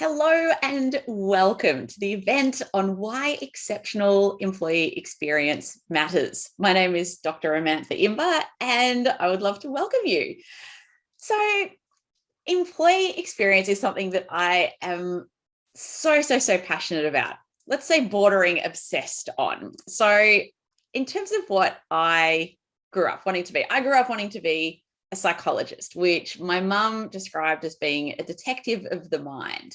Hello and welcome to the event on why exceptional employee experience matters. My name is Dr. Amantha Imber and I would love to welcome you. So employee experience is something that I am so passionate about. Let's say bordering obsessed on. So in terms of what I grew up wanting to be a psychologist, which my mum described as being a detective of the mind.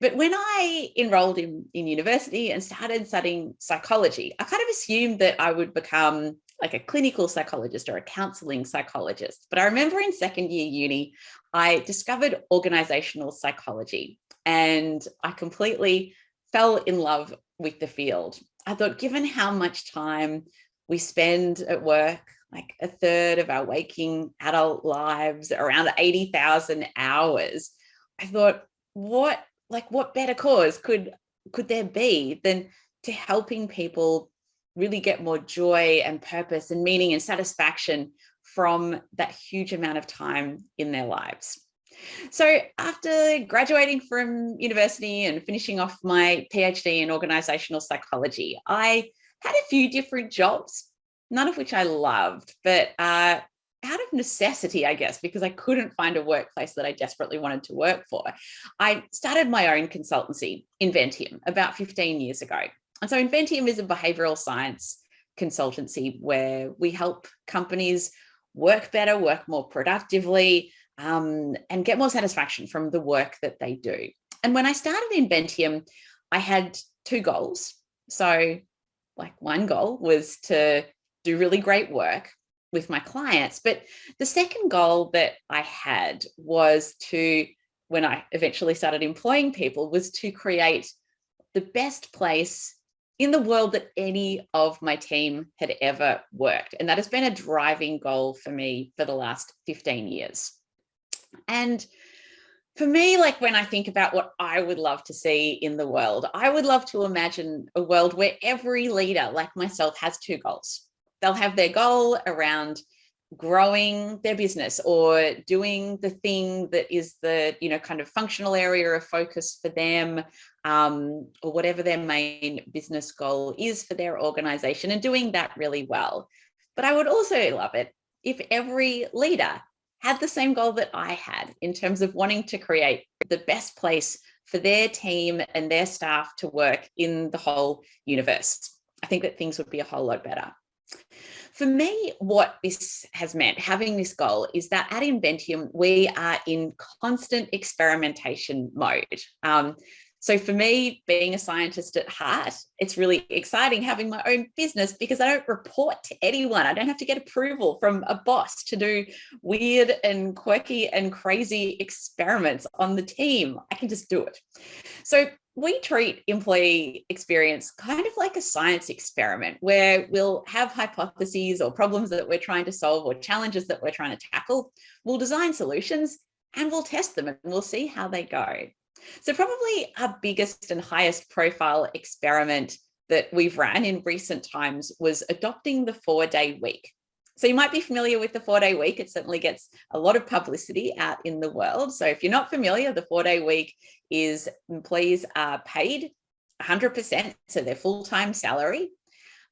But when I enrolled in university and started studying psychology, I kind of assumed that I would become like a clinical psychologist or a counseling psychologist. But I remember in second year uni, I discovered organizational psychology and I completely fell in love with the field. I thought, given how much time we spend at work, like a third of our waking adult lives, around 80,000 hours, I thought, what better cause could there be than to helping people really get more joy and purpose and meaning and satisfaction from that huge amount of time in their lives. So after graduating from university and finishing off my PhD in organizational psychology, I had a few different jobs, none of which I loved, but out of necessity, I guess, because I couldn't find a workplace that I desperately wanted to work for, I started my own consultancy, Inventium, about 15 years ago. And so Inventium is a behavioral science consultancy where we help companies work better, work more productively, and get more satisfaction from the work that they do. And when I started Inventium, I had two goals. So like one goal was to do really great work with my clients. But the second goal that I had was to, when I eventually started employing people, was to create the best place in the world that any of my team had ever worked. And that has been a driving goal for me for the last 15 years. And for me, like when I think about what I would love to see in the world, I would love to imagine a world where every leader like myself has two goals. They'll have their goal around growing their business or doing the thing that is the, kind of functional area of focus for them, or whatever their main business goal is for their organization, and doing that really well. But I would also love it if every leader had the same goal that I had in terms of wanting to create the best place for their team and their staff to work in the whole universe. I think that things would be a whole lot better. For me, what this has meant, having this goal, is that at Inventium, we are in constant experimentation mode. So for me, being a scientist at heart, it's really exciting having my own business because I don't report to anyone. I don't have to get approval from a boss to do weird and quirky and crazy experiments on the team. I can just do it. So we treat employee experience kind of like a science experiment where we'll have hypotheses or problems that we're trying to solve or challenges that we're trying to tackle. We'll design solutions and we'll test them and we'll see how they go. So probably our biggest and highest profile experiment that we've run in recent times was adopting the 4-day week. So you might be familiar with the 4-day week. It certainly gets a lot of publicity out in the world. So if you're not familiar, the 4-day week is employees are paid 100%, so their full-time salary,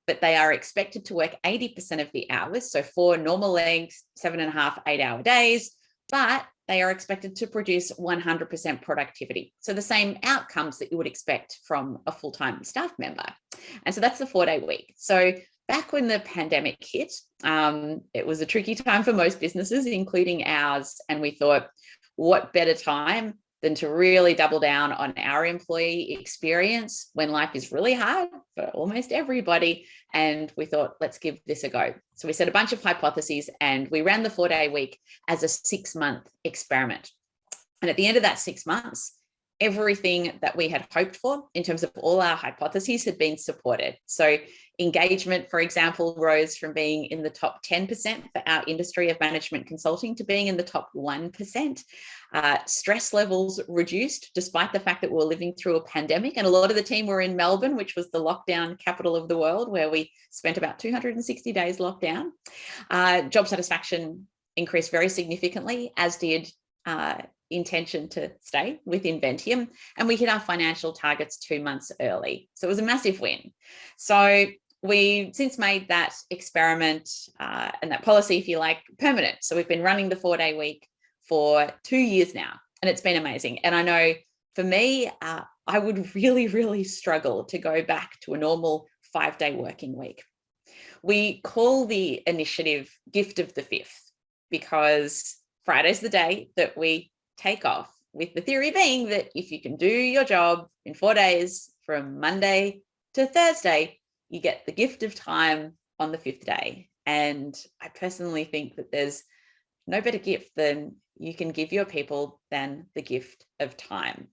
but they are expected to work 80% of the hours. So 4 normal lengths, 7.5, 8-hour days, but they are expected to produce 100% productivity. So the same outcomes that you would expect from a full-time staff member. And so that's the 4-day week. So back when the pandemic hit, it was a tricky time for most businesses, including ours. And we thought, what better time than to really double down on our employee experience when life is really hard for almost everybody. And we thought, let's give this a go. So we set a bunch of hypotheses and we ran the 4-day week as a 6-month experiment. And at the end of that 6 months, everything that we had hoped for in terms of all our hypotheses had been supported. So engagement, for example, rose from being in the top 10% for our industry of management consulting to being in the top 1%. Stress levels reduced despite the fact that we were living through a pandemic. And a lot of the team were in Melbourne, which was the lockdown capital of the world, where we spent about 260 days locked down. Job satisfaction increased very significantly, as did intention to stay with Inventium, and we hit our financial targets 2 months early. So it was a massive win. So we since made that experiment and that policy, if you like, permanent. So we've been running the 4-day week for 2 years now, and it's been amazing. And I know for me, I would really, really struggle to go back to a normal 5-day working week. We call the initiative Gift of the Fifth because Friday's the day that we take off, with the theory being that if you can do your job in 4 days from Monday to Thursday, you get the gift of time on the 5th day. And I personally think that there's no better gift than you can give your people than the gift of time.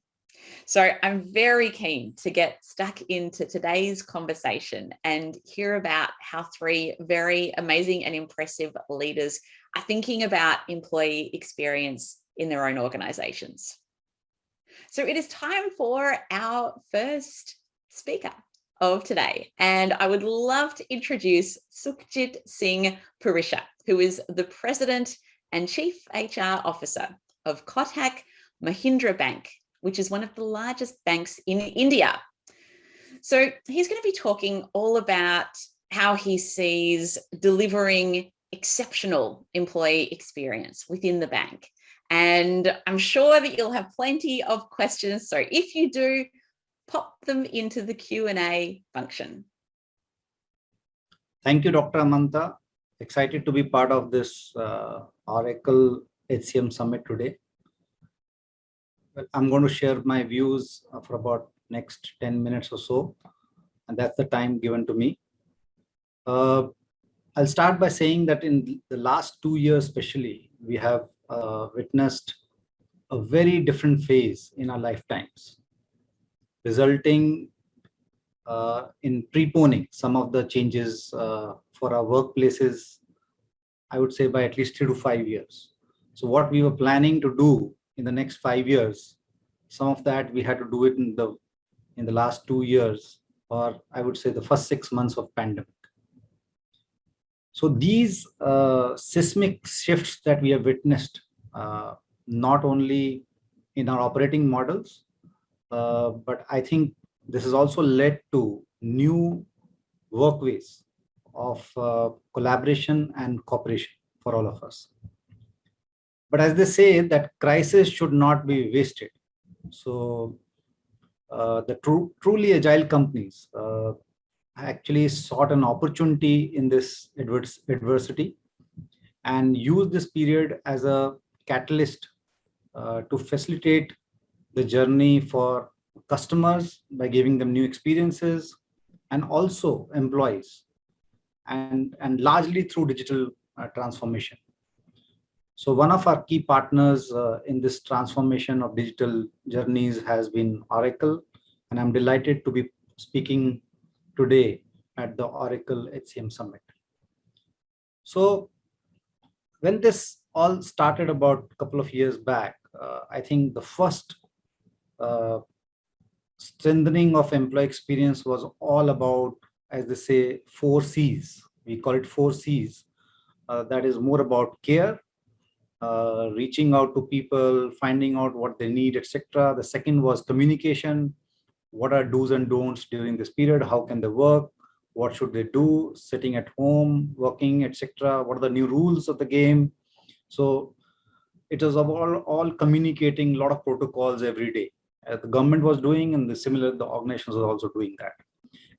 So I'm very keen to get stuck into today's conversation and hear about how 3 very amazing and impressive leaders are thinking about employee experience in their own organizations. So it is time for our first speaker of today. And I would love to introduce Sukhjit Singh Purisha, who is the President and Chief HR Officer of Kotak Mahindra Bank, which is one of the largest banks in India. So he's going to be talking all about how he sees delivering exceptional employee experience within the bank. And I'm sure that you'll have plenty of questions. So if you do, pop them into the Q&A function. Thank you, Dr. Amanta. Excited to be part of this Oracle HCM Summit today. Well, I'm going to share my views for about next 10 minutes or so, and that's the time given to me. I'll start by saying that in the last 2 years especially, we have witnessed a very different phase in our lifetimes, resulting in preponing some of the changes for our workplaces, I would say by at least 3 to 5 years. So what we were planning to do in the next 5 years, some of that we had to do it in the last 2 years, or I would say the first 6 months of pandemic. So these seismic shifts that we have witnessed, not only in our operating models, but I think this has also led to new workways of collaboration and cooperation for all of us. But as they say, that crisis should not be wasted. So the truly agile companies actually sought an opportunity in this adversity and used this period as a catalyst to facilitate the journey for customers by giving them new experiences, and also employees, and largely through digital transformation. So one of our key partners in this transformation of digital journeys has been Oracle, and I'm delighted to be speaking today at the Oracle HCM Summit. So when this all started about a couple of years back, I think the first strengthening of employee experience was all about, as they say, 4 C's. We call it 4 C's. That is more about care, reaching out to people, finding out what they need, etc. The second was communication. What are do's and don'ts during this period? How can they work? What should they do? Sitting at home, working, etc. What are the new rules of the game? So it was all communicating, a lot of protocols every day. The government was doing, and the organizations were also doing that.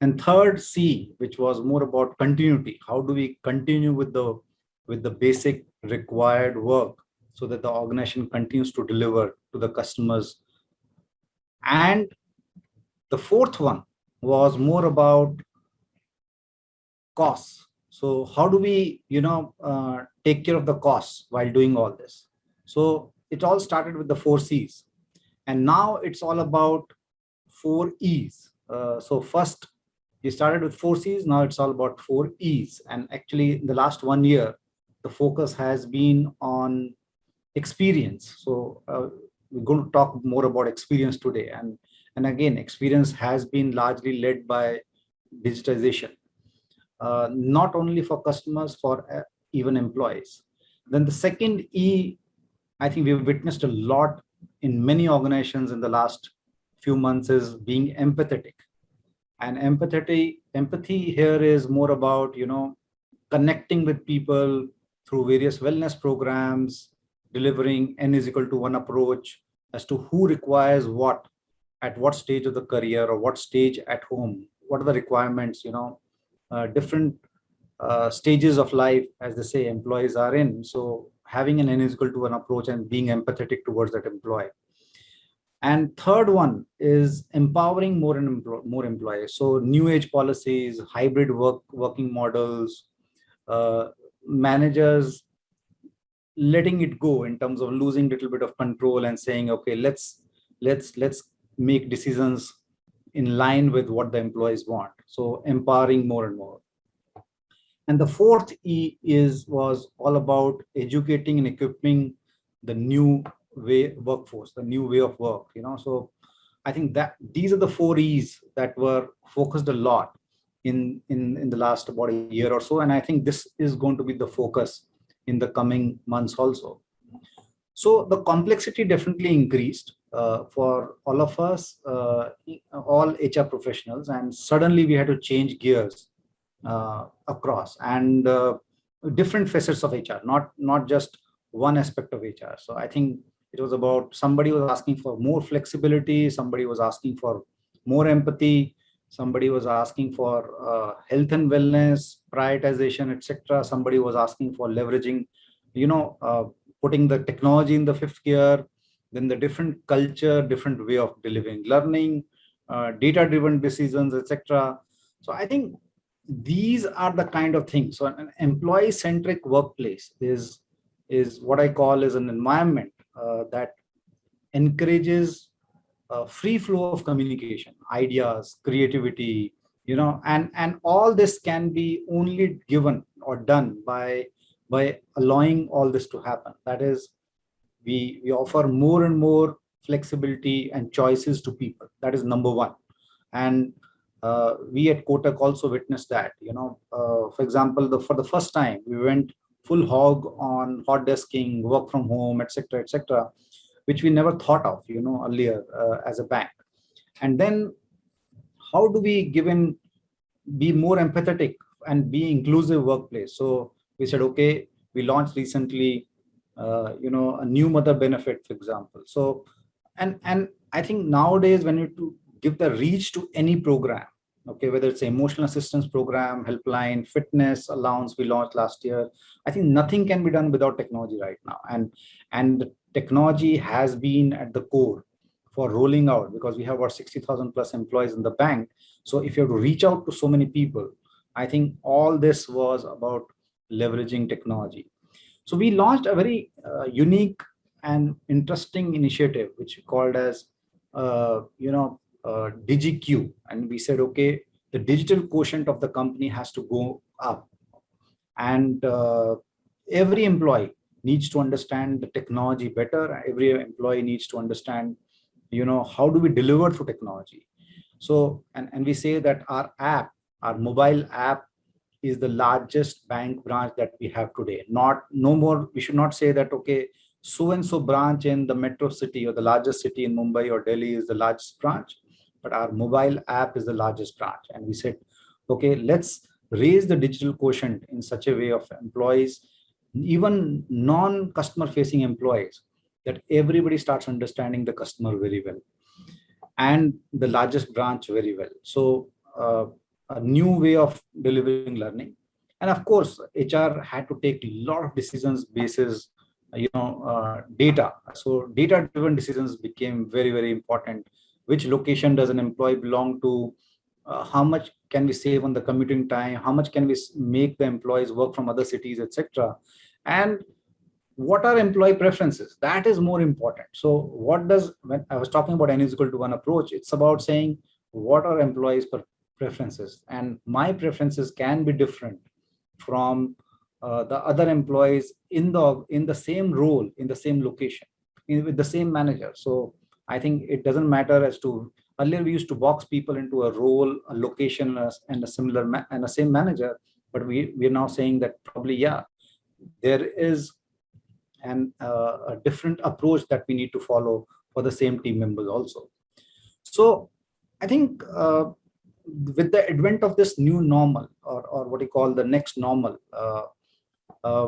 And third C, which was more about continuity. How do we continue with the basic required work so that the organization continues to deliver to the customers? And the fourth one was more about costs. So how do we, take care of the costs while doing all this? So it all started with the 4 C's, and now it's all about 4 E's. So first we started with 4 C's, now it's all about 4 E's. And actually in the last 1 year, the focus has been on experience. So we're going to talk more about experience today. And again, experience has been largely led by digitization, not only for customers, for even employees. Then the second E, I think we've witnessed a lot in many organizations in the last few months, is being empathetic. And empathy here is more about, connecting with people through various wellness programs, delivering N is equal to 1 approach as to who requires what at what stage of the career or what stage at home, what are the requirements, different stages of life, as they say, employees are in. So having an N is equal to 1 approach and being empathetic towards that employee. And third one is empowering more employees. So new age policies, hybrid working models, managers letting it go in terms of losing a little bit of control and saying, okay, let's make decisions in line with what the employees want. So empowering more and more. And the fourth E was all about educating and equipping the new workforce, the new way of work. So I think that these are the 4 E's that were focused a lot in the last about a year or so, and I think this is going to be the focus in the coming months also. So the complexity definitely increased for all of us, all HR professionals, and suddenly we had to change gears across, and different facets of HR, not just one aspect of HR. So I think it was about, somebody was asking for more flexibility, somebody was asking for more empathy, somebody was asking for health and wellness prioritization, etc. Somebody was asking for leveraging, putting the technology in the fifth gear. Then the different culture, different way of delivering learning, data driven decisions, etc. So I think these are the kind of things. So an employee centric workplace is what I call is an environment that encourages free flow of communication, ideas, creativity, and all this can be only given or done by allowing all this to happen. That is, we offer more and more flexibility and choices to people. That is number one. And we at Kotak also witnessed that. For example, for the first time, we went full hog on hot desking, work from home, etc., which we never thought of, earlier as a bank. And then, how do we be more empathetic and be inclusive workplace? So we said, okay, we launched recently, a new mother benefit, for example. So, and I think nowadays when you to give the reach to any program, okay, whether it's an emotional assistance program, helpline, fitness allowance we launched last year, I think nothing can be done without technology right now. And the technology has been at the core for rolling out, because we have about 60,000 plus employees in the bank. So if you have to reach out to so many people, I think all this was about leveraging technology. So we launched a very unique and interesting initiative, which we called as, DigiQ. And we said, okay, the digital quotient of the company has to go up. And every employee needs to understand the technology better. Every employee needs to understand, how do we deliver through technology? So, and we say that our mobile app is the largest bank branch that we have today. No more, we should not say that, okay, so and so branch in the metro city or the largest city in Mumbai or Delhi is the largest branch, but our mobile app is the largest branch. And we said, okay, let's raise the digital quotient in such a way of employees, even non-customer facing employees, that everybody starts understanding the customer very well and the largest branch very well. So a new way of delivering learning. And of course, HR had to take a lot of decisions basis, data. So data-driven decisions became very, very important. Which location does an employee belong to? how much can we save on the commuting time, how much can we make the employees work from other cities, etc. And what are employee preferences? That is more important. So when I was talking about n is equal to 1 approach, it's about saying what are employees preferences, and my preferences can be different from the other employees in the same role, in the same location, with the same manager. So I think it doesn't matter as to, earlier we used to box people into a role, a location, and a similar and a same manager, but we're now saying that probably, yeah, there is a different approach that we need to follow for the same team members also. So I think with the advent of this new normal, or what you call the next normal, I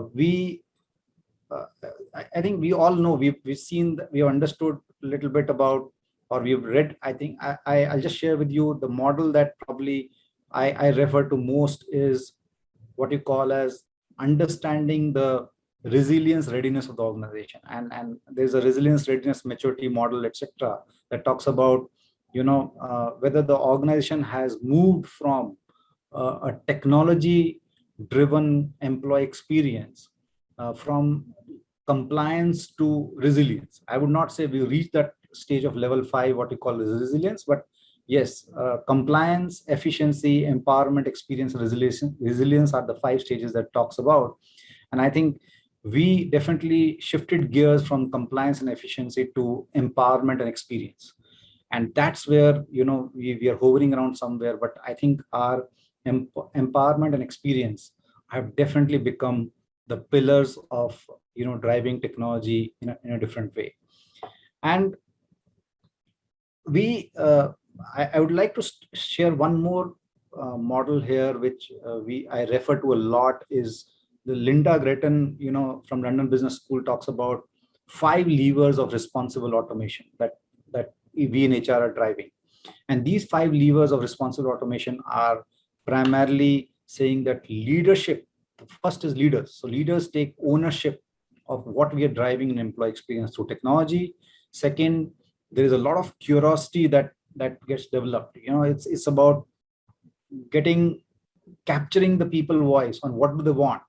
think we all know, we've seen, we've understood a little bit about, or we've read. I think I'll just share with you the model that probably I refer to most is what you call as understanding the resilience readiness of the organization. And there's a resilience readiness maturity model, etc., that talks about, whether the organization has moved from a technology driven employee experience, from compliance to resilience. I would not say we reached that stage of level 5, what you call resilience, but yes, compliance, efficiency, empowerment, experience, resilience are the 5 stages that talks about. And I think we definitely shifted gears from compliance and efficiency to empowerment and experience. And that's where, we are hovering around somewhere. But I think our empowerment and experience have definitely become the pillars of, driving technology in a different way. And I would like to share one more model here, which I refer to a lot, is the Linda Gretton, from London Business School, talks about 5 levers of responsible automation that we in HR are driving. And these 5 levers of responsible automation are primarily saying that leadership, first is leaders. So leaders take ownership of what we are driving in employee experience through technology. Second, there is a lot of curiosity that gets developed. It's about capturing the people voice on what do they want,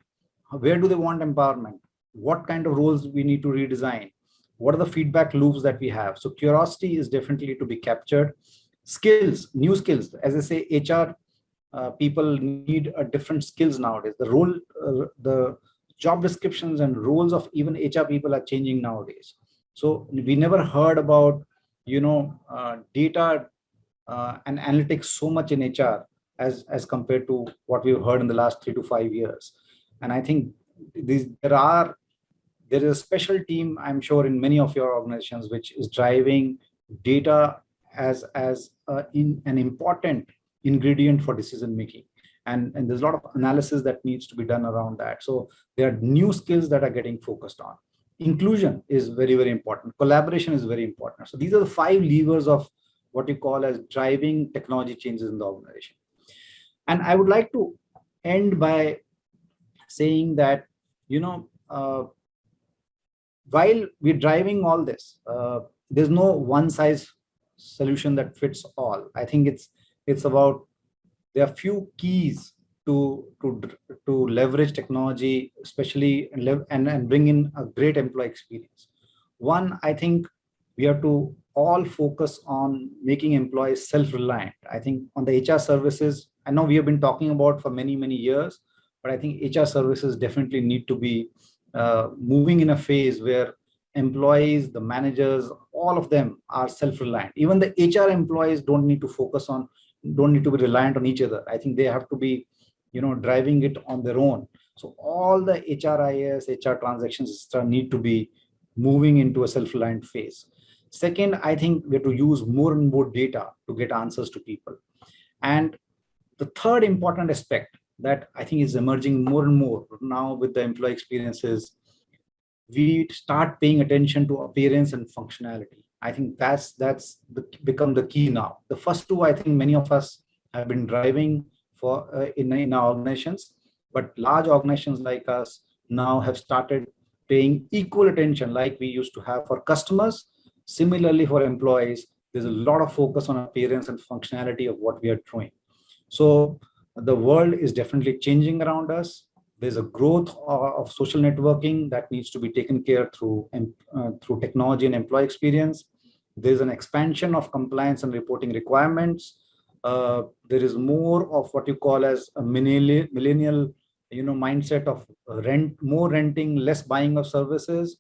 where do they want empowerment, what kind of roles we need to redesign, what are the feedback loops that we have. So curiosity is definitely to be captured. Skills, new skills, as I say, HR people need a different skills nowadays. The job descriptions and roles of even HR people are changing nowadays. So we never heard about, data and analytics so much in HR as compared to what we've heard in the last 3 to 5 years. And I think there is a special team, I'm sure, in many of your organizations, which is driving data as an important ingredient for decision making. And there's a lot of analysis that needs to be done around that. So there are new skills that are getting focused on. Inclusion is very, very important. Collaboration is very important. So these are the 5 levers of what you call as driving technology changes in the organization. And I would like to end by saying that, while we're driving all this, there's no one size solution that fits all. I think it's about, there are few keys to leverage technology, especially and bring in a great employee experience. One, I think we have to all focus on making employees self-reliant. I think on the HR services, I know we have been talking about for many, many years, but I think HR services definitely need to be moving in a phase where employees, the managers, all of them are self-reliant. Even the HR employees don't need to be reliant on each other. I think they have to be, driving it on their own. So all the HRIS, HR transactions, etc., need to be moving into a self-reliant phase. Second, I think we have to use more and more data to get answers to people. And the third important aspect that I think is emerging more and more now with the employee experiences, we start paying attention to appearance and functionality. I think that's become the key now. The first two, I think many of us have been driving for in our organizations, but large organizations like us now have started paying equal attention like we used to have for customers, similarly for employees, there's a lot of focus on appearance and functionality of what we are doing. So the world is definitely changing around us. There's a growth of social networking that needs to be taken care through technology and employee experience. There's an expansion of compliance and reporting requirements. There is more of what you call as a millennial, mindset of more renting, less buying of services.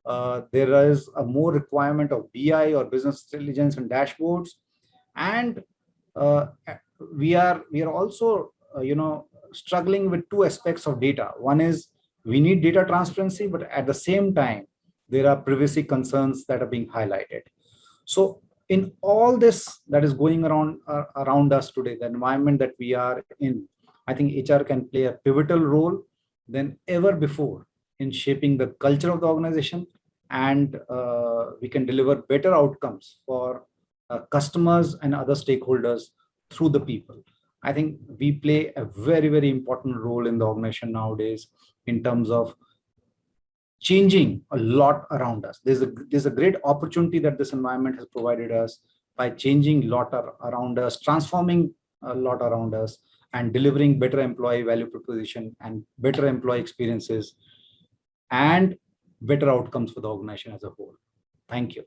There is a more requirement of BI or business intelligence and dashboards, and uh, we are also struggling with two aspects of data. One is we need data transparency, but at the same time there are privacy concerns that are being highlighted. So in all this that is going around us today, the environment that we are in, I think HR can play a pivotal role than ever before in shaping the culture of the organization, and we can deliver better outcomes for customers and other stakeholders through the people. I think we play a very, very important role in the organization nowadays in terms of changing a lot around us. There's a great opportunity that this environment has provided us by changing a lot around us, transforming a lot around us, and delivering better employee value proposition and better employee experiences and better outcomes for the organization as a whole. Thank you.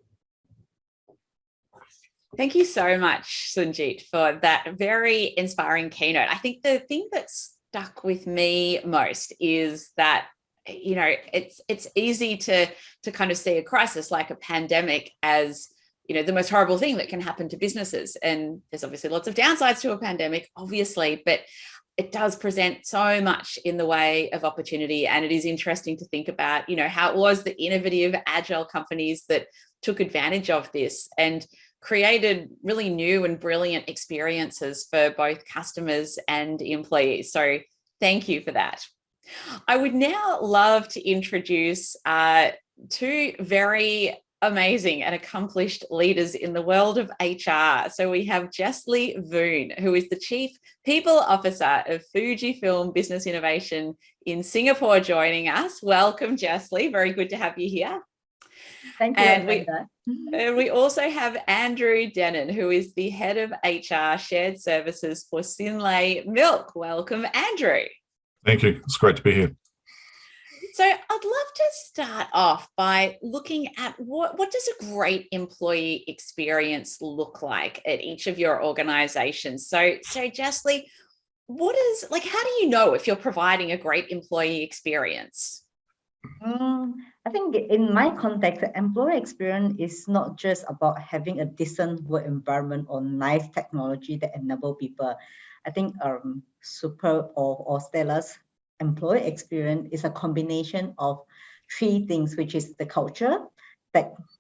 Thank you so much, Sanjeet, for that very inspiring keynote. I think the thing that stuck with me most is that, it's easy to kind of see a crisis like a pandemic as, the most horrible thing that can happen to businesses. And there's obviously lots of downsides to a pandemic, obviously, but it does present so much in the way of opportunity. And it is interesting to think about, how it was the innovative, agile companies that took advantage of this and created really new and brilliant experiences for both customers and employees. So thank you for that. I would now love to introduce two very amazing and accomplished leaders in the world of HR. So we have Jasly Voon, who is the Chief People Officer of Fujifilm Business Innovation in Singapore, joining us. Welcome, Jasly. Very good to have you here. Thank you. And we also have Andrew Denon, who is the Head of HR Shared Services for Synlait Milk. Welcome, Andrew. Thank you. It's great to be here. So I'd love to start off by looking at what does a great employee experience look like at each of your organizations? So Jasly, how do you know if you're providing a great employee experience? I think in my context, employee experience is not just about having a decent work environment or nice technology that enable people. I think super or Stella's employee experience is a combination of three things, which is the culture,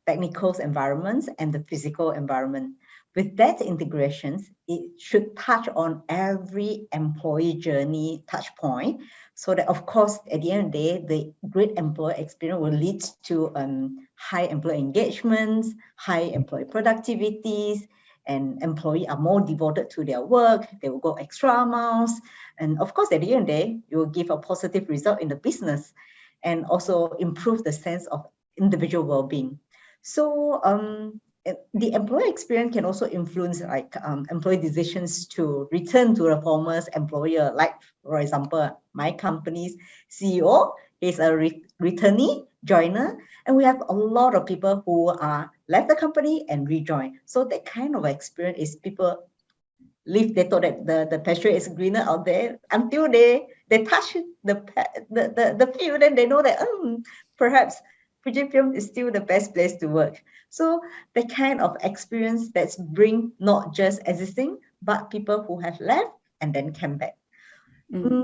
technical environments, and the physical environment. With that integrations, it should touch on every employee journey touch point, so that, of course, at the end of the day, the great employee experience will lead to high employee engagements, high employee productivities, and employees are more devoted to their work. They will go extra miles. And of course, at the end of the day, you will give a positive result in the business and also improve the sense of individual well-being. So the employee experience can also influence employee decisions to return to a former employer. Like, for example, my company's CEO is a returnee joiner, and we have a lot of people who are left the company and rejoin. So that kind of experience is people leave, they thought that the pasture is greener out there until they touch the field, and they know that perhaps Fujifilm is still the best place to work. So the kind of experience that's bring not just existing, but people who have left and then came back.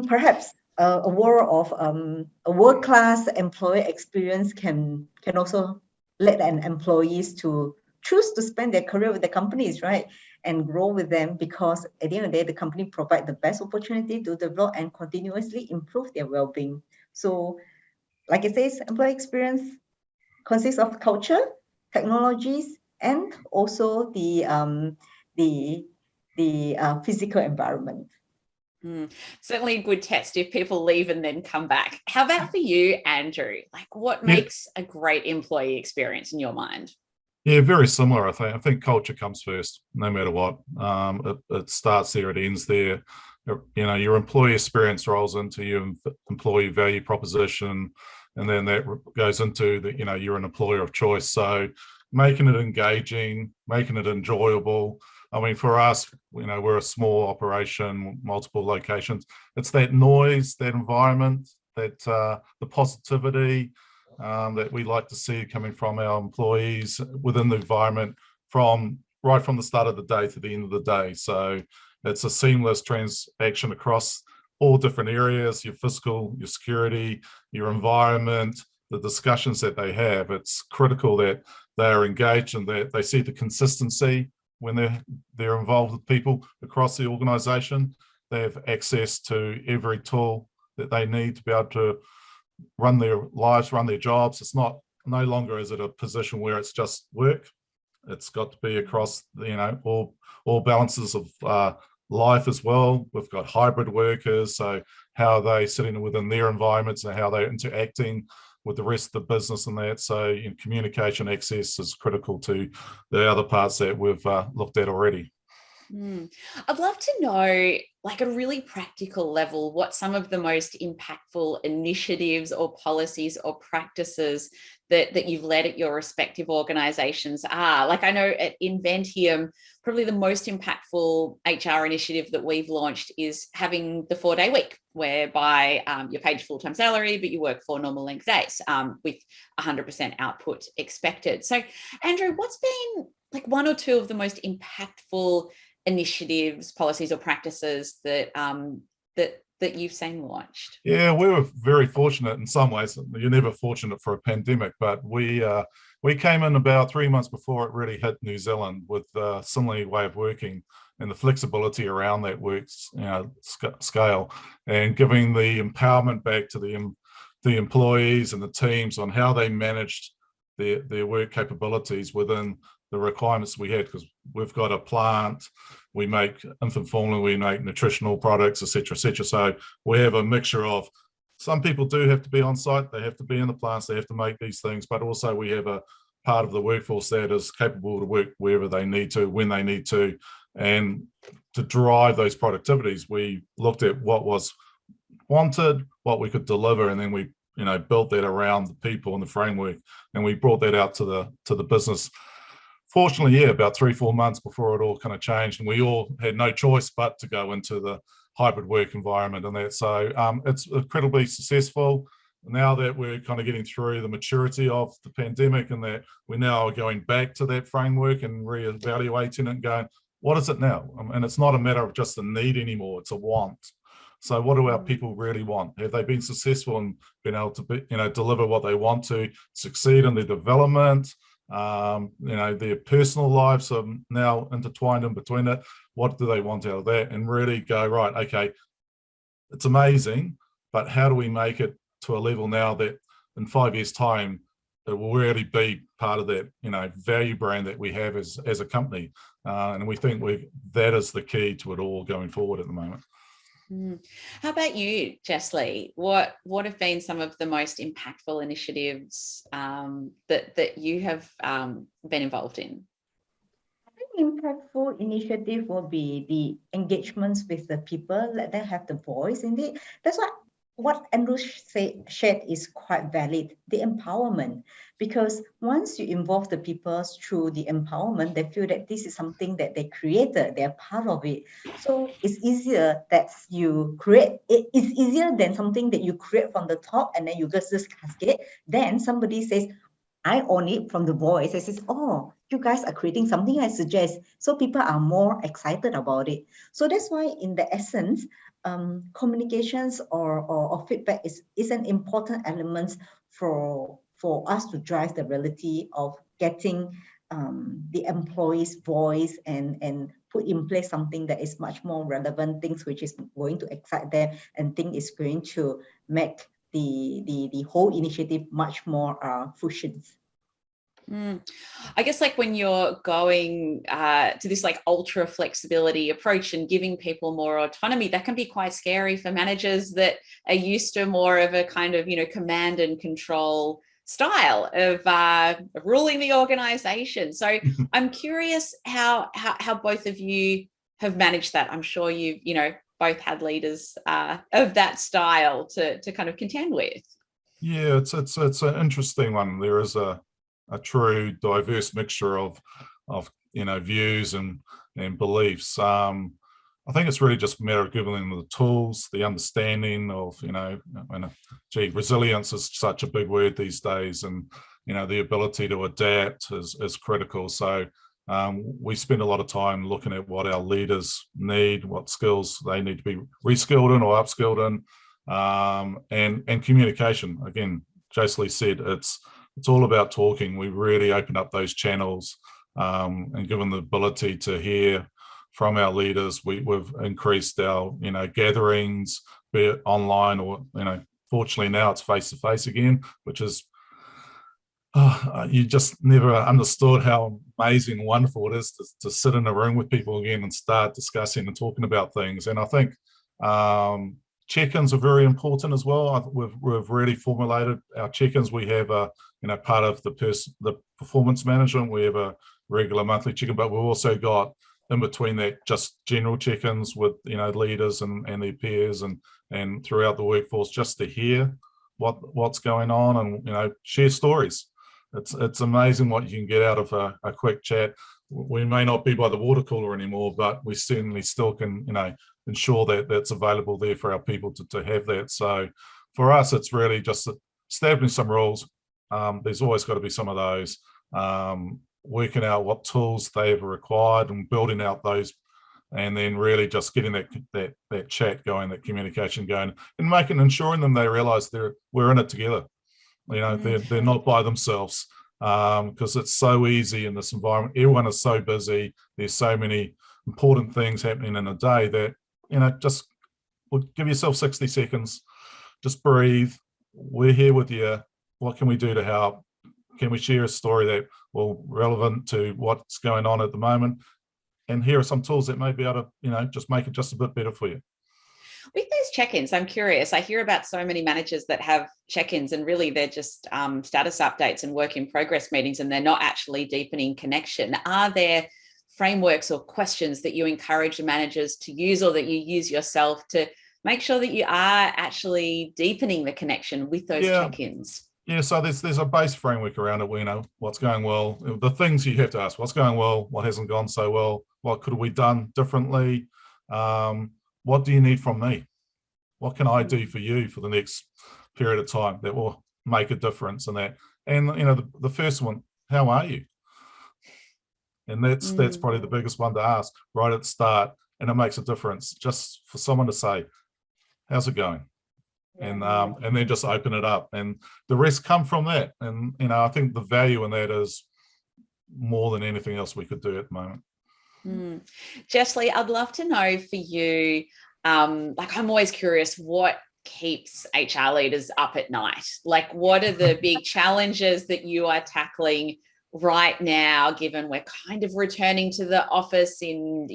Perhaps a world-class employee experience can also let an employees to choose to spend their career with the companies, right? And grow with them, because at the end of the day, the company provide the best opportunity to develop and continuously improve their well-being. So, like it says, employee experience consists of culture, technologies, and also the physical environment. Certainly a good test if people leave and then come back. How about for you, Andrew? Like, what makes a great employee experience in your mind? Yeah, very similar. I think culture comes first, no matter what. It starts there, it ends there. Your employee experience rolls into your employee value proposition, and then that goes into the, you're an employer of choice. So making it engaging, making it enjoyable. I mean, for us, we're a small operation, multiple locations. It's that noise, that environment, that the positivity, that we like to see coming from our employees within the environment right from the start of the day to the end of the day. So it's a seamless transaction across all different areas, your fiscal, your security, your environment, the discussions that they have. It's critical that they are engaged and that they see the consistency when they're involved with people across the organization. They have access to every tool that they need to be able to run their lives, run their jobs. It's no longer is it a position where it's just work. It's got to be across, all balances of life as well. We've got hybrid workers, so how are they sitting within their environments and how they're interacting with the rest of the business and that. So communication access is critical to the other parts that we've looked at already. I'd love to know, like, a really practical level, what some of the most impactful initiatives or policies or practices that you've led at your respective organizations are. Like, I know at Inventium, probably the most impactful HR initiative that we've launched is having the 4-day week, whereby you're paid your full-time salary, but you work 4 normal length days with 100% output expected. So, Andrew, what's been like one or two of the most impactful initiatives, policies, or practices that that you've seen launched? Yeah, we were very fortunate in some ways. You're never fortunate for a pandemic, but we came in about 3 months before it really hit New Zealand with a similar way of working and the flexibility around that works scale, and giving the empowerment back to the employees and the teams on how they managed their work capabilities within the requirements we had, because we've got a plant, we make infant formula, we make nutritional products, etc., etc. So we have a mixture of, some people do have to be on site, they have to be in the plants, they have to make these things, but also we have a part of the workforce that is capable to work wherever they need to, when they need to. And to drive those productivities, we looked at what was wanted, what we could deliver, and then we built that around the people and the framework, and we brought that out to the business. Fortunately, about 3-4 months before it all kind of changed, and we all had no choice but to go into the hybrid work environment and that. So it's incredibly successful. Now that we're kind of getting through the maturity of the pandemic, and that we now are going back to that framework and reevaluating it and going, what is it now? And it's not a matter of just a need anymore, it's a want. So what do our people really want? Have they been successful in being able to deliver what they want to, succeed in their development? Their personal lives are now intertwined in between it. What do they want out of that? And really go, right, okay, it's amazing, but how do we make it to a level now that in 5 years' time it will really be part of that value brand that we have as a company, and we think that is the key to it all going forward at the moment. How about you, Jessie? What have been some of the most impactful initiatives that you have been involved in? I think impactful initiative will be the engagements with the people, let them have the voice in it. That's what Andrew shared is quite valid, the empowerment. Because once you involve the people through the empowerment, they feel that this is something that they created, they're part of it. So it's easier that you create, it's easier than something that you create from the top and then you just cascade. Then somebody says, I own it from the voice. I says, oh, you guys are creating something I suggest. So people are more excited about it. So that's why in the essence, communications or feedback is an important element for us to drive the reality of getting the employee's voice and put in place something that is much more relevant, things which is going to excite them, and thing is going to make the whole initiative much more fruition. I guess like when you're going to this like ultra flexibility approach and giving people more autonomy, that can be quite scary for managers that are used to more of a kind of, command and control style of ruling the organization. So I'm curious how both of you have managed that. I'm sure you've, both had leaders of that style to kind of contend with. Yeah, it's an interesting one. There is a true diverse mixture of views and beliefs. I think it's really just a matter of giving them the tools, the understanding of, resilience is such a big word these days, and, the ability to adapt is critical. So we spend a lot of time looking at what our leaders need, what skills they need to be reskilled in or upskilled in, and communication. Again, Jocely said, it's all about talking. We really open up those channels and given the ability to hear from our leaders. We've increased our gatherings, be it online or fortunately now it's face to face again, which is you just never understood how amazing and wonderful it is to sit in a room with people again and start discussing and talking about things. And I think check-ins are very important as well. We've really formulated our check-ins. We have part of the performance management. We have a regular monthly check-in, but we've also got in between that just general check-ins with leaders and their peers and throughout the workforce, just to hear what's going on and share stories. It's amazing what you can get out of a quick chat. We may not be by the water cooler anymore, but we certainly still can ensure that that's available there for our people to have that. So for us, it's really just establishing some rules. There's always got to be some of those. Working out what tools they've required and building out those, and then really just getting that chat going, that communication going, and ensuring them they realize we're in it together. They're not by themselves, because it's so easy in this environment. Everyone is so busy. There's so many important things happening in a day that just give yourself 60 seconds, just breathe. We're here with you. What can we do to help? Can we share a story that relevant to what's going on at the moment? And here are some tools that may be able to, just make it just a bit better for you. With those check-ins, I'm curious. I hear about so many managers that have check-ins and really they're just status updates and work in progress meetings, and they're not actually deepening connection. Are there frameworks or questions that you encourage the managers to use, or that you use yourself, to make sure that you are actually deepening the connection with those check-ins? Yeah, so there's a base framework around it. We know what's going well, the things you have to ask: what's going well, what hasn't gone so well, what could we done differently, what do you need from me, what can I do for you for the next period of time that will make a difference in that. And the first one, how are you? And that's probably the biggest one to ask right at the start, and it makes a difference just for someone to say, how's it going? And then just open it up, and the rest come from that. And I think the value in that is more than anything else we could do at the moment. Jocely, I'd love to know for you, I'm always curious, what keeps HR leaders up at night? Like, what are the big challenges that you are tackling right now, given we're kind of returning to the office in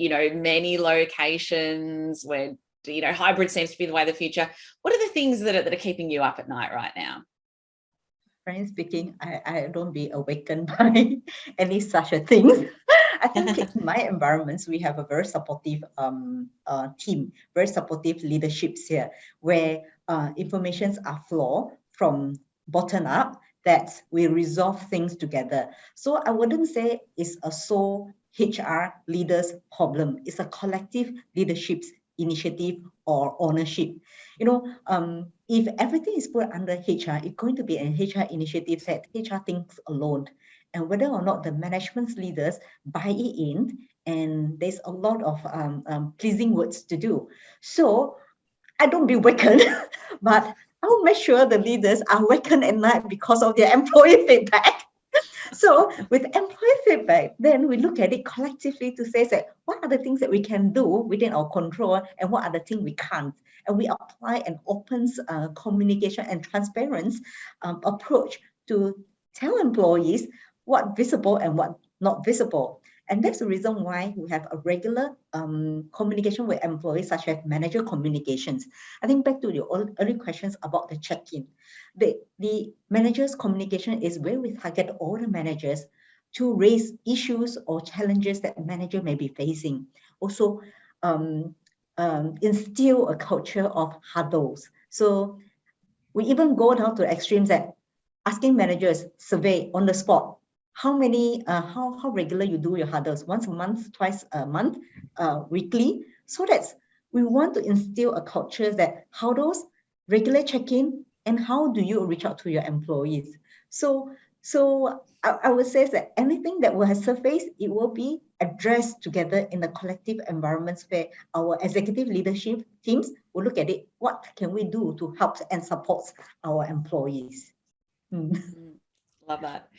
many locations, where hybrid seems to be the way of the future? What are the things that are keeping you up at night right now? Frankly speaking, I don't be awakened by any such a thing. I think in my environments, we have a very supportive team, very supportive leaderships here, where informations are flowed from bottom up, that we resolve things together. So I wouldn't say it's a sole HR leaders problem. It's a collective leadership's initiative or ownership. If everything is put under HR, it's going to be an HR initiative that HR thinks alone. And whether or not the management leaders buy it in, and there's a lot of pleasing words to do. So I don't be wakened, but I'll make sure the leaders are wakened at night because of their employee feedback. So with employee feedback, then we look at it collectively to say what are the things that we can do within our control, and what are the things we can't. And we apply an open communication and transparency approach to tell employees what visible and what not visible. And that's the reason why we have a regular communication with employees, such as manager communications. I think back to the early questions about the check-in. The manager's communication is where we target all the managers to raise issues or challenges that a manager may be facing. Also, instill a culture of huddles. So we even go down to extremes that asking managers survey on the spot how regular you do your huddles, once a month, twice a month, weekly. So that's, we want to instill a culture that huddles, regular check-in, and how do you reach out to your employees. So I would say that anything that will have surfaced, it will be addressed together in a collective environments where our executive leadership teams will look at it. What can we do to help and support our employees? Love that.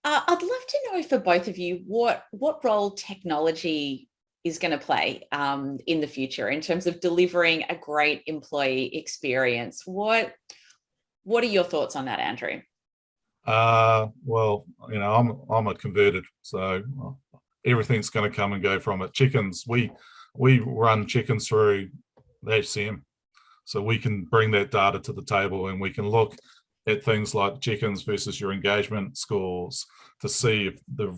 I'd love to know for both of you what role technology is going to play in the future in terms of delivering a great employee experience. What are your thoughts on that, Andrew? Well, I'm a converted, so everything's going to come and go from it. Chickens, we run chickens through the HCM, so we can bring that data to the table, and we can look at things like chickens versus your engagement scores to see if the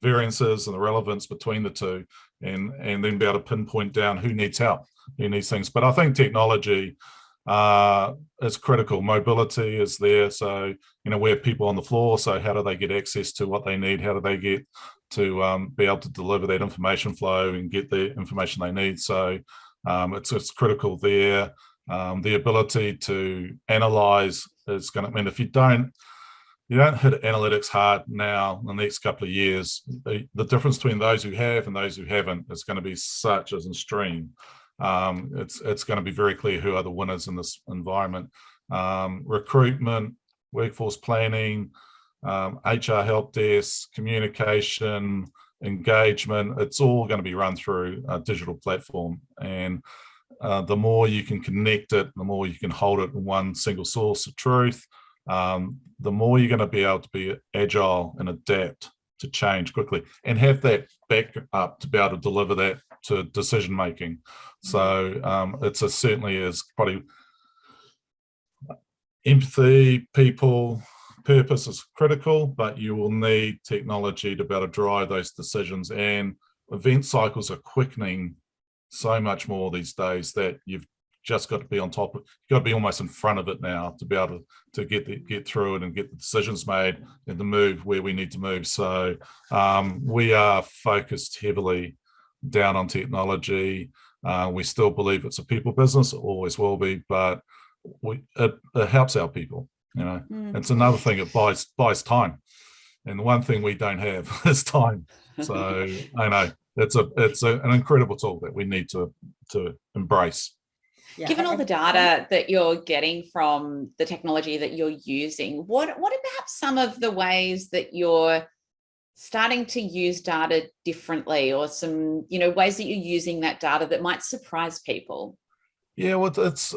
variances and the relevance between the two, and then be able to pinpoint down who needs help, who needs things. But I think technology is critical. Mobility is there, so we have people on the floor, so how do they get access to what they need? How do they get to be able to deliver that information flow and get the information they need? So it's critical there. The ability to analyze is going to mean, if you don't hit analytics hard now, in the next couple of years, the difference between those who have and those who haven't is going to be such as extreme. It's going to be very clear who are the winners in this environment. Recruitment, workforce planning, HR help desk, communication, engagement, it's all going to be run through a digital platform. And the more you can connect it, the more you can hold it in one single source of truth, the more you're going to be able to be agile and adapt to change quickly and have that back up to be able to deliver that to decision making. So it's certainly is probably empathy, people, purpose is critical, but you will need technology to be able to drive those decisions. And event cycles are quickening so much more these days that you've just got to be on top of, you've got to be almost in front of it now to be able to get through it and get the decisions made and to move where we need to move. So we are focused heavily down on technology. We still believe it's a people business, it always will be, but it helps our people. It's another thing, it buys time, and the one thing we don't have is time. So I know it's an incredible tool that we need to embrace. Yeah, given all the data that you're getting from the technology that you're using, what are perhaps some of the ways that you're starting to use data differently, or some ways that you're using that data that might surprise people? Yeah, well, it's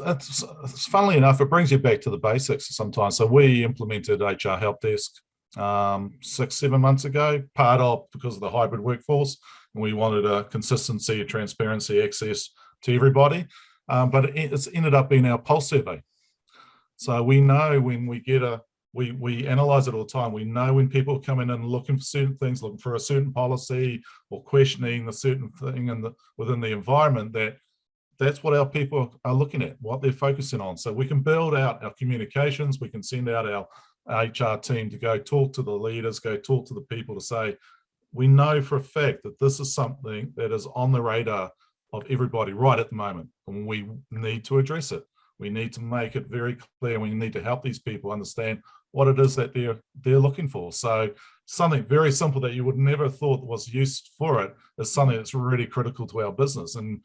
funnily enough, it brings you back to the basics sometimes. So we implemented HR Help Desk 6-7 months ago, part of because of the hybrid workforce, and we wanted a consistency, a transparency, access to everybody. But it's ended up being our pulse survey. So we know when we get we analyze it all the time. We know when people come in and looking for certain things, looking for a certain policy or questioning a certain thing within the environment, that's what our people are looking at, what they're focusing on. So we can build out our communications, we can send out our HR team to go talk to the leaders, go talk to the people to say, we know for a fact that this is something that is on the radar of everybody right at the moment, and we need to address it. We need to make it very clear. We need to help these people understand what it is that they're looking for. So something very simple that you would never have thought was used for it is something that's really critical to our business. And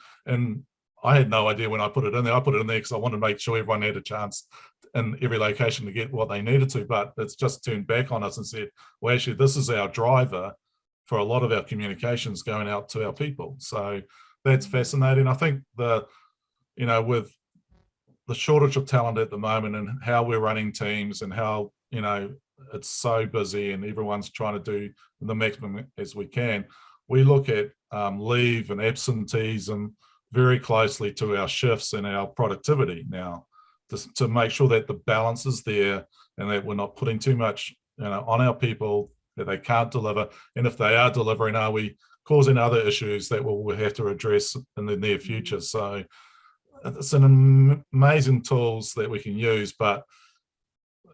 I had no idea when I put it in there. I put it in there because I wanted to make sure everyone had a chance in every location to get what they needed to, but it's just turned back on us and said, well, actually, this is our driver for a lot of our communications going out to our people. So that's fascinating. I think with the shortage of talent at the moment and how we're running teams and how, it's so busy and everyone's trying to do the maximum as we can, we look at leave and absenteeism very closely to our shifts and our productivity now, to make sure that the balance is there and that we're not putting too much, on our people that they can't deliver. And if they are delivering, are we causing other issues that we'll have to address in the near future? So it's an amazing tools that we can use, but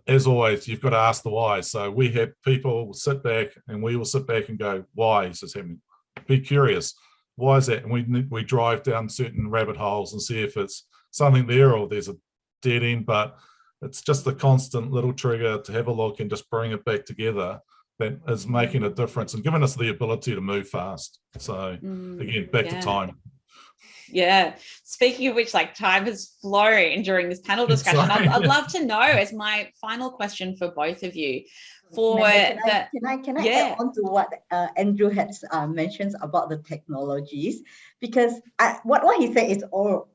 as always, you've got to ask the why. So we have people sit back and we will sit back and go, why is this happening? Be curious. Why is that? And we drive down certain rabbit holes and see if it's something there or there's a dead end, but it's just a constant little trigger to have a look and just bring it back together that is making a difference and giving us the ability to move fast. So again, back to time. Yeah. Speaking of which, like, time has flown during this panel discussion. I'd love to know, as my final question for both of you, can I add on to what Andrew has mentioned about the technologies? Because what he said is all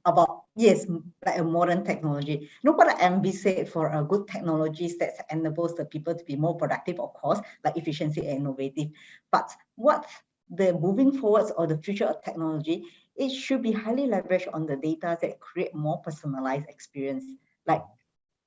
about, yes, like a modern technology. What envisage for a good technologies that enables the people to be more productive, of course, like efficiency and innovative. But what the moving forwards or the future of technology, it should be highly leveraged on the data that create more personalized experience, like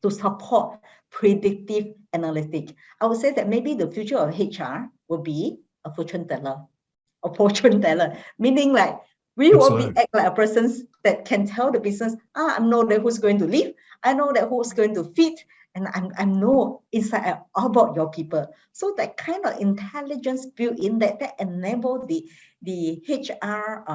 to support predictive analytics. I would say that maybe the future of HR will be a fortune teller, meaning like we will be act like a person that can tell the business, I know that who's going to leave, I know that who's going to fit, and I know inside out about your people. So that kind of intelligence built in that enable the HR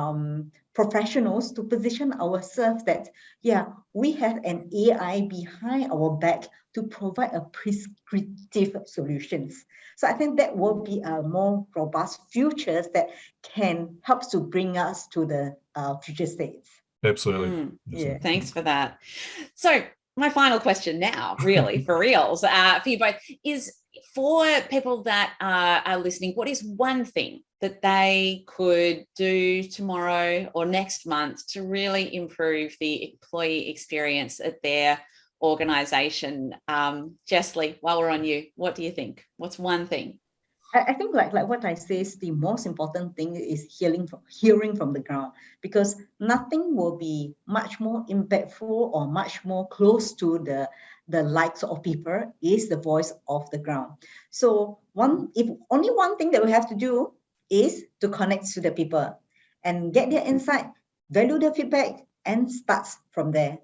professionals to position ourselves that, yeah, we have an AI behind our back to provide a prescriptive solutions. So I think that will be a more robust futures that can help to bring us to the future states. Absolutely. Yeah. Thanks for that. So my final question now, really, for reals, for you both, is for people that are listening, what is one thing that they could do tomorrow or next month to really improve the employee experience at their organization? Jessley, while we're on you, what do you think? What's one thing? I think like what I say is the most important thing is hearing from the ground, because nothing will be much more impactful or much more close to the likes of people is the voice of the ground. So if only one thing that we have to do is to connect to the people and get their insight, value their feedback, and starts from there.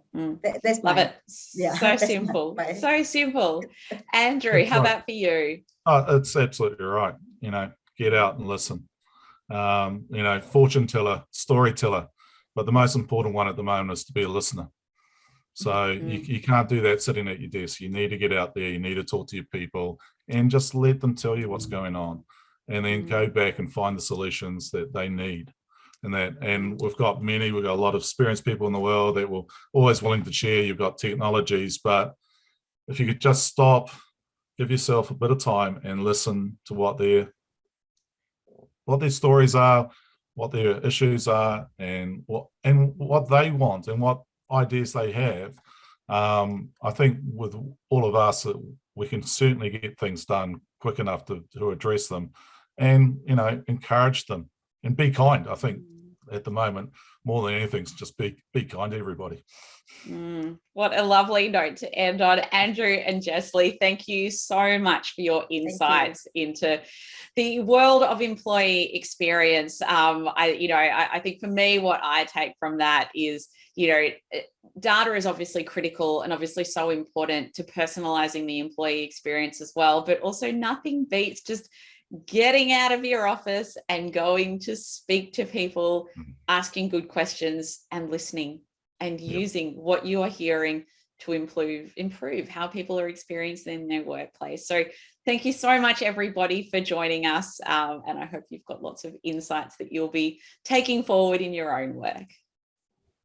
That's love it. Yeah, so simple. So simple. Andrew, how about for you? Oh, it's absolutely right. Get out and listen. Fortune teller, storyteller, but the most important one at the moment is to be a listener. So you can't do that sitting at your desk. You need to get out there. You need to talk to your people and just let them tell you what's going on, and then go back and find the solutions that they need. And we've got a lot of experienced people in the world that will always willing to share. You've got technologies, but if you could just stop, give yourself a bit of time and listen to what their stories are, what their issues are, and what they want and what ideas they have. I think with all of us, we can certainly get things done quick enough to address them, and encourage them and be kind. I think at the moment, more than anything, just be kind to everybody. What a lovely note to end on. Andrew and Jessley, thank you so much for your insights into the world of employee experience. I think for me, what I take from that is, data is obviously critical and obviously so important to personalizing the employee experience as well, but also nothing beats just getting out of your office and going to speak to people, asking good questions and listening and using what you are hearing to improve how people are experiencing in their workplace. So thank you so much, everybody, for joining us. And I hope you've got lots of insights that you'll be taking forward in your own work.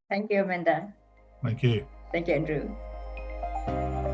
Thank you, Amanda. Thank you. Thank you, Andrew.